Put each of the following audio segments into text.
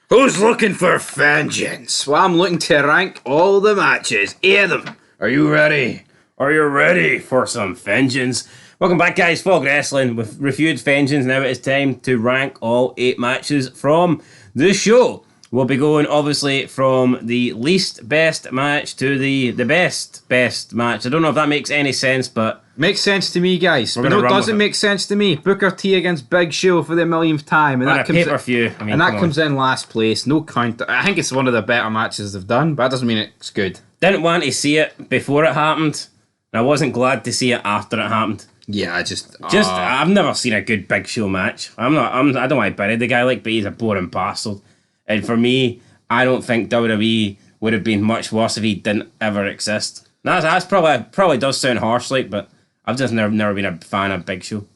Who's looking for vengeance? Well, I'm looking to rank all the matches. 8 of them. Are you ready? Are you ready for some vengeance? Welcome back, guys. Fog Wrestling. We've reviewed vengeance. Now it is time to rank all 8 matches from the show. We'll be going, obviously, from the least best match to the best match. I don't know if that makes any sense, but... Makes sense to me, guys. No, it doesn't make sense to me. Booker T against Big Show for the millionth time. And that pay-per-view. Comes in last place. No count. I think it's one of the better matches they've done, but that doesn't mean it's good. Didn't want to see it before it happened. And I wasn't glad to see it after it happened. Yeah, I've never seen a good Big Show match. I don't want to bury the guy, but he's a boring bastard. And for me, I don't think WWE would have been much worse if he didn't ever exist. That's probably does sound harsh, but I've just never been a fan of Big Show.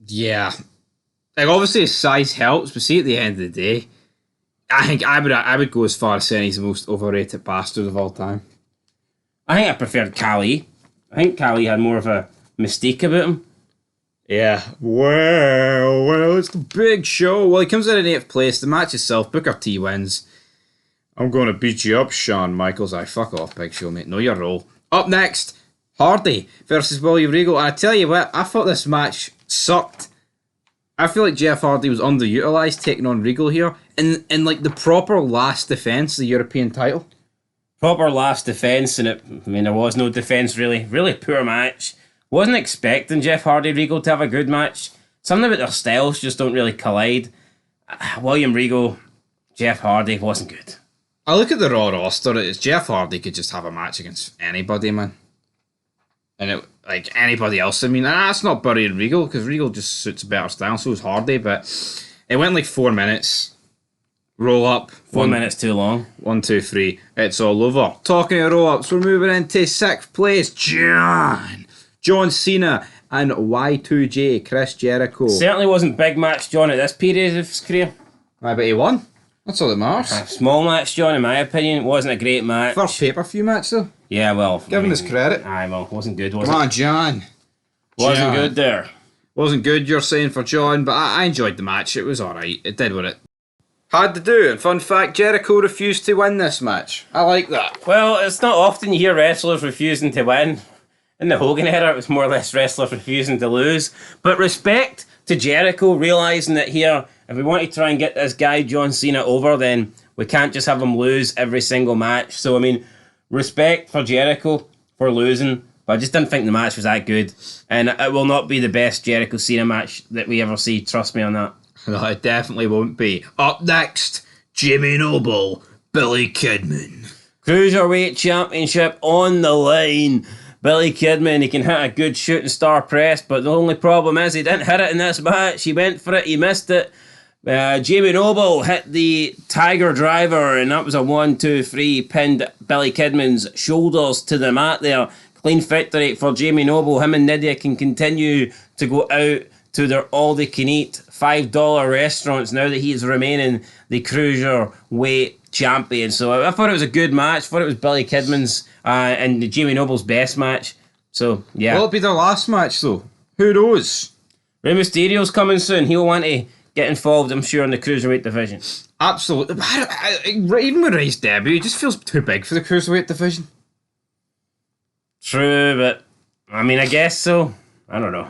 Yeah. Obviously his size helps, but see, at the end of the day, I think I would go as far as saying he's the most overrated bastard of all time. I think I preferred Khali. I think Khali had more of a mystique about him. Yeah. Well, it's the Big Show. Well, he comes in 8th place. The match itself, Booker T wins. I'm going to beat you up, Shawn Michaels. Fuck off, Big Show, mate. Know your role. Up next, Hardy versus William Regal. And I tell you what, I thought this match sucked. I feel like Jeff Hardy was underutilized taking on Regal here in the proper last defense of the European title. Proper last defense, and there was no defense really. Really poor match. Wasn't expecting Jeff Hardy Regal to have a good match. Something about their styles just don't really collide. William Regal, Jeff Hardy wasn't good. I look at the Raw roster. It's Jeff Hardy could just have a match against anybody, man. And anybody else. That's not burying Regal, because Regal just suits a better style. So is Hardy, but it went 4 minutes. Roll up. 4 minutes too long. 1, 2, 3. It's all over. Talking of roll ups, we're moving into 6th place. John Cena and Y2J, Chris Jericho. Certainly wasn't big match John at this period of his career. I bet he won. That's all that matters. A small match John, in my opinion. It wasn't a great match. First pay-per-view match, though. Yeah, well. Give him his credit. Wasn't good, was it? Come on, John. Wasn't good there. Wasn't good, you're saying, for John, but I enjoyed the match. It was alright. It did what it had to do. And fun fact, Jericho refused to win this match. I like that. Well, it's not often you hear wrestlers refusing to win. In the Hogan era, it was more or less wrestlers refusing to lose. But respect to Jericho, realising that here, if we want to try and get this guy John Cena over, then we can't just have him lose every single match. So, respect for Jericho for losing, but I just didn't think the match was that good. And it will not be the best Jericho-Cena match that we ever see, trust me on that. No, it definitely won't be. Up next, Jimmy Noble, Billy Kidman. Cruiserweight Championship on the line. Billy Kidman, he can hit a good shooting star press, but the only problem is he didn't hit it in this match. He went for it, he missed it. Jimmy Noble hit the Tiger Driver, and that was a 1, 2, 3, pinned Billy Kidman's shoulders to the mat there. Clean victory for Jimmy Noble. Him and Nydia can continue to go out to their all-they-can-eat $5 restaurants now that he is remaining the Cruiserweight champion. So I thought it was a good match. I thought it was Billy Kidman's and Jimmy Noble's best match. So, yeah. Will it be their last match, though? Who knows? Rey Mysterio's coming soon. He'll want to get involved, I'm sure, in the Cruiserweight division. Absolutely. Even with Rey's debut, he just feels too big for the Cruiserweight division. True, but, I guess so. I don't know.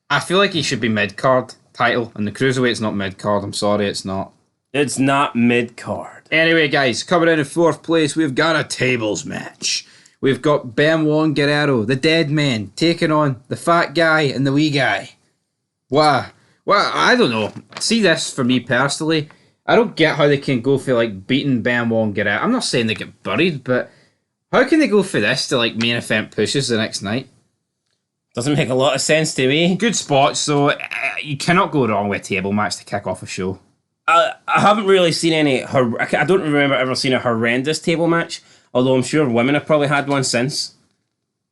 I feel like he should be mid-card title, and the Cruiserweight's not mid-card. I'm sorry, it's not. It's not mid-card. Anyway, guys, coming in 4th place, we've got a tables match. We've got Benoit and Guerrero, the dead men, taking on the fat guy and the wee guy. Wow. Well, I don't know. See, this, for me personally, I don't get how they can go for, beating Benoit and Guerrero. I'm not saying they get buried, but how can they go for this to, main event pushes the next night? Doesn't make a lot of sense to me. Good spots, though. You cannot go wrong with a table match to kick off a show. I haven't really seen any... I don't remember ever seeing a horrendous table match, although I'm sure women have probably had one since.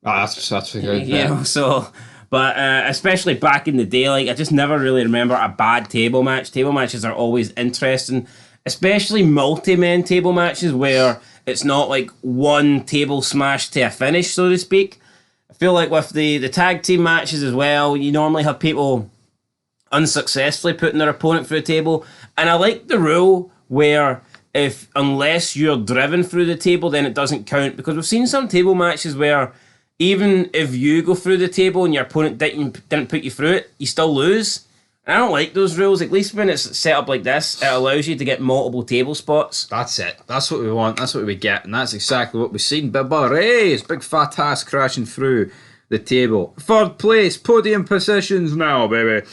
That's a good But especially back in the day, I just never really remember a bad table match. Table matches are always interesting, especially multi-men table matches where it's not one table smash to a finish, so to speak. I feel like with the tag team matches as well, you normally have people unsuccessfully putting their opponent through a table. And I like the rule where if unless you're driven through the table, then it doesn't count, because we've seen some table matches where even if you go through the table and your opponent didn't put you through it, you still lose. And I don't like those rules. At least when it's set up like this, it allows you to get multiple table spots. That's it. That's what we want. That's what we get. And that's exactly what we've seen. Bubba Ray's big fat ass crashing through the table. Third place, podium positions now, baby.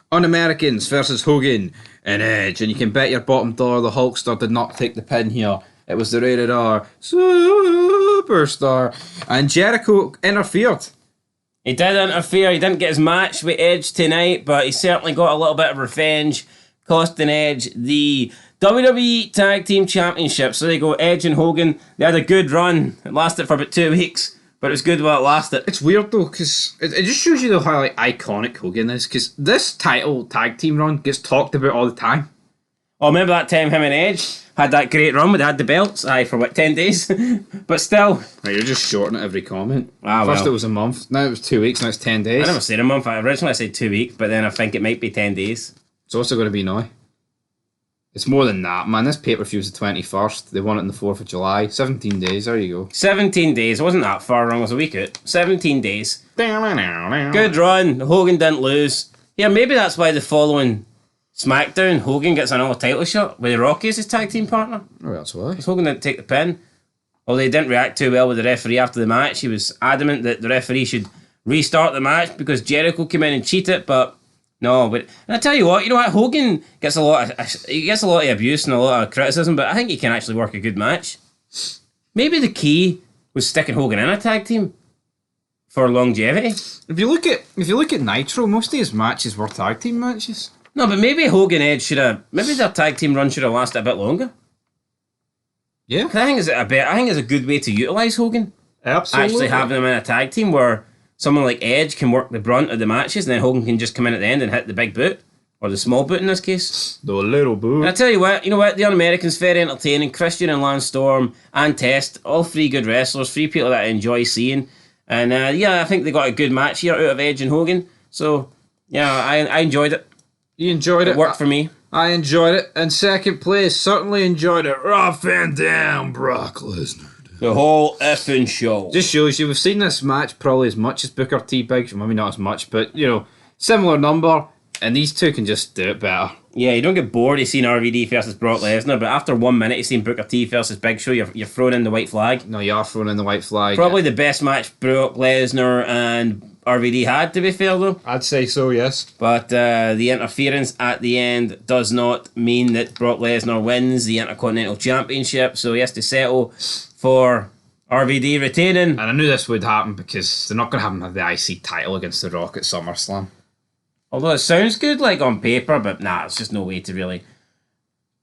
Un-Americans versus Hogan and Edge. And you can bet your bottom dollar the Hulkster did not take the pin here. It was the Rated R Superstar. And Jericho interfered. He did interfere. He didn't get his match with Edge tonight, but he certainly got a little bit of revenge, costing Edge the WWE Tag Team Championship. So they go Edge and Hogan. They had a good run. It lasted for about 2 weeks, but it was good while it lasted. It's weird though, because it just shows you how like iconic Hogan is, because this title tag team run gets talked about all the time. Oh, remember that time him and Edge had that great run where they had the belts? Aye, for what, 10 days? But still. Right, you're just shorting every comment. Ah, First well. it was a month, now it was 2 weeks, now it's 10 days. I never said a month. Originally I said 2 weeks, but then I think it might be 10 days. So what's it going to be now? It's more than that, man. This pay-per-view is the 21st. They won it on the 4th of July. 17 days, there you go. 17 days. It wasn't that far wrong. It was a week out. 17 days. Good. Good run. Hogan didn't lose. Yeah, maybe that's why the following SmackDown, Hogan gets another title shot with Rocky as his tag team partner. Oh, that's why. Hogan didn't take the pin. Although he didn't react too well with the referee after the match. He was adamant that the referee should restart the match because Jericho came in and cheated, but no. But and I tell you what, Hogan gets a lot of abuse and a lot of criticism, but I think he can actually work a good match. Maybe the key was sticking Hogan in a tag team for longevity. If you look at Nitro, most of his matches were tag team matches. No, but maybe Hogan Edge maybe their tag team run should have lasted a bit longer. Yeah, I think it's a good way to utilise Hogan. absolutely. Actually having him in a tag team where someone like Edge can work the brunt of the matches and then Hogan can just come in at the end and hit the big boot. Or the small boot in this case. The little boot. And I tell you what, the Un-Americans, very entertaining. Christian and Lance Storm and Test, all three good wrestlers, three people that I enjoy seeing. And I think they got a good match here out of Edge and Hogan. So, yeah, I enjoyed it. You enjoyed it? It worked for me. I enjoyed it. And second place, certainly enjoyed it. Rob Van Dam, Brock Lesnar. The whole effing show. Just shows you, we've seen this match probably as much as Booker T Big Show. Maybe not as much, but, similar number. And these two can just do it better. Yeah, you don't get bored of seeing RVD versus Brock Lesnar, but after 1 minute of seeing Booker T versus Big Show, you're throwing in the white flag. No, you are throwing in the white flag. Probably the best match Brock Lesnar and RVD had, to be fair, though. I'd say so, yes. But the interference at the end does not mean that Brock Lesnar wins the Intercontinental Championship, so he has to settle for RVD retaining. And I knew this would happen because they're not going to have him have the IC title against The Rock at SummerSlam. Although it sounds good, like, on paper, but it's just no way to really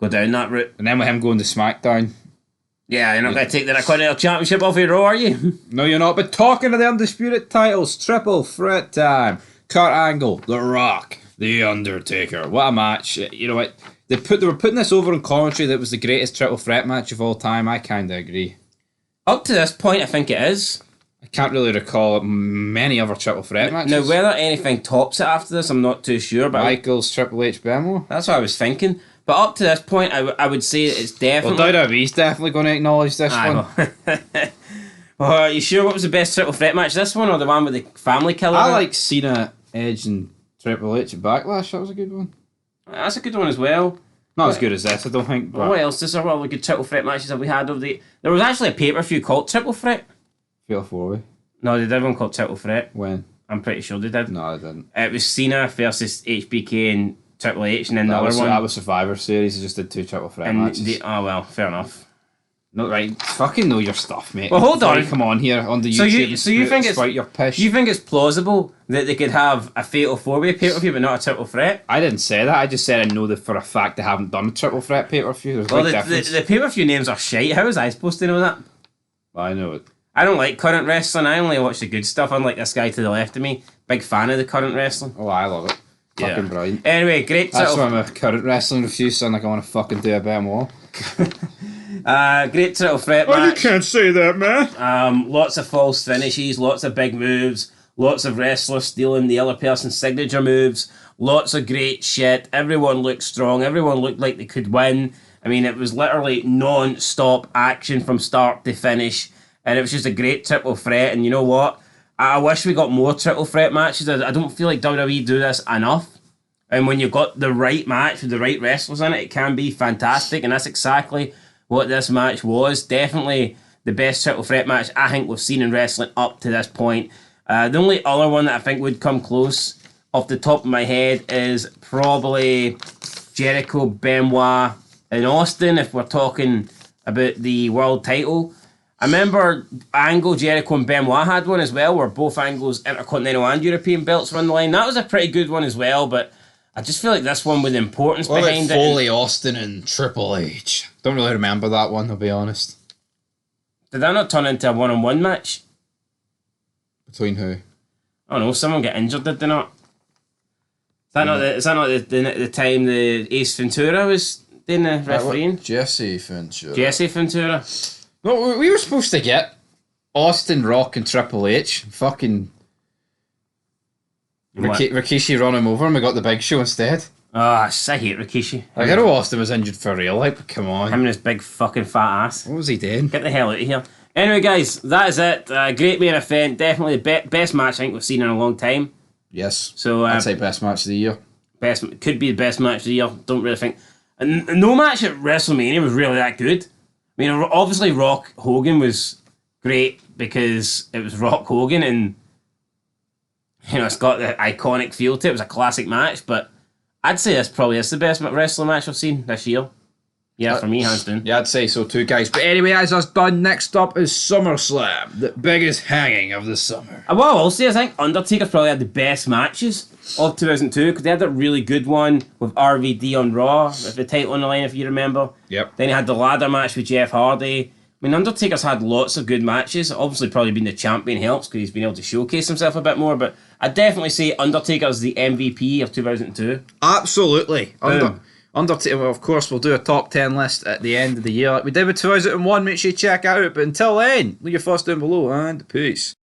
go down that route. And then with him going to SmackDown. Yeah, you're not going to take the Intercontinental Championship off your Raw, are you? No, you're not. But talking of the Undisputed titles, triple threat time. Kurt Angle, The Rock, The Undertaker. What a match. You know what? They were putting this over in commentary that it was the greatest triple threat match of all time. I kind of agree. Up to this point, I think it is. I can't really recall many other triple threat matches. Now, whether anything tops it after this, I'm not too sure. But Michaels, Triple H, Benoit. that's what I was thinking. But up to this point, I would say it's definitely... Well, WWE's definitely going to acknowledge this one. Well, are you sure what was the best triple threat match? This one or the one with the family killer? I like Cena, Edge, and Triple H at Backlash. That was a good one. That's a good one as well. Not as good as this, I don't think. But What else is there? What other good triple threat matches have we had over the... There was actually a pay-per-view called Triple Threat. Fatal 4-Way. No, they did one called Triple Threat. When? I'm pretty sure they did. No, I didn't. It was Cena versus HBK and Triple H, and then the other one. That was Survivor Series. They just did two triple threat and matches. oh well, fair enough. No, right. Fucking know your stuff, mate. Well, hold on. Come on here on the So YouTube. you think it's spout your pish. You think it's plausible that they could have a fatal 4-way pay-per-view but not a triple threat? I didn't say that. I just said I know that for a fact they haven't done a triple threat pay-per-view. There's Well, a big the difference. pay-per-view names are shite. How was I supposed to know that? I know it. I don't like current wrestling. I only watch the good stuff, unlike this guy to the left of me. Big fan of the current wrestling. Oh, I love it. Yeah. Fucking brilliant. Anyway, great That's triple, why my current wrestling review sound like I want to fucking do a Benoit. great triple threat match. can't say that, man. Lots of false finishes, lots of big moves, lots of wrestlers stealing the other person's signature moves, lots of great shit. Everyone looked strong. Everyone looked like they could win. I mean, it was literally non-stop action from start to finish, and it was just a great triple threat. And you know what? I wish we got more triple threat matches. I don't feel like WWE do this enough. And when you've got the right match with the right wrestlers in it, it can be fantastic. And that's exactly what this match was. Definitely the best triple threat match I think we've seen in wrestling up to this point. The only other one that I think would come close off the top of my head is probably Jericho, Benoit, and Austin, if we're talking about the world title. I remember Angle, Jericho, and Benoit had one as well, where both Angle's Intercontinental and European belts were on the line. That was a pretty good one as well, but I just feel like this one with the importance behind it. Foley, Austin, and Triple H. Don't really remember that one, I'll be honest. Did that not turn into a one-on-one match? Between who? I don't know, someone got injured, did they not? Is that not the time the Ace Ventura was doing the refereeing? Jesse Ventura. Jesse Ventura. No, we were supposed to get Austin, Rock, and Triple H. Fucking Rikishi run him over, and we got the Big Show instead. I hate Rikishi. Like, I know Austin was injured for real, like, but come on. Him and his big fucking fat ass. What was he doing? Get the hell out of here. Anyway, guys, that is it. Great main event. Definitely the best match I think we've seen in a long time. Yes. So I'd say best match of the year. Could be the best match of the year. Don't really think. And no match at WrestleMania was really that good. I mean, obviously Rock Hogan was great because it was Rock Hogan, and you know it's got the iconic feel to it. It was a classic match, but I'd say this probably is the best wrestling match I've seen this year. Yeah, for me, hands down. Yeah, I'd say so too, guys. But anyway, as that's done, next up is SummerSlam, the biggest hanging of the summer. Well, I'll say I think Undertaker's probably had the best matches of 2002 because they had that really good one with RVD on Raw, with the title on the line, if you remember. Yep. Then he had the ladder match with Jeff Hardy. I mean, Undertaker's had lots of good matches. Obviously, probably being the champion helps because he's been able to showcase himself a bit more. But I'd definitely say Undertaker's the MVP of 2002. Absolutely. Undertaker, well, of course, we'll do a top 10 list at the end of the year like we did with 2001. Make sure you check it out. But until then, leave your thoughts down below and peace.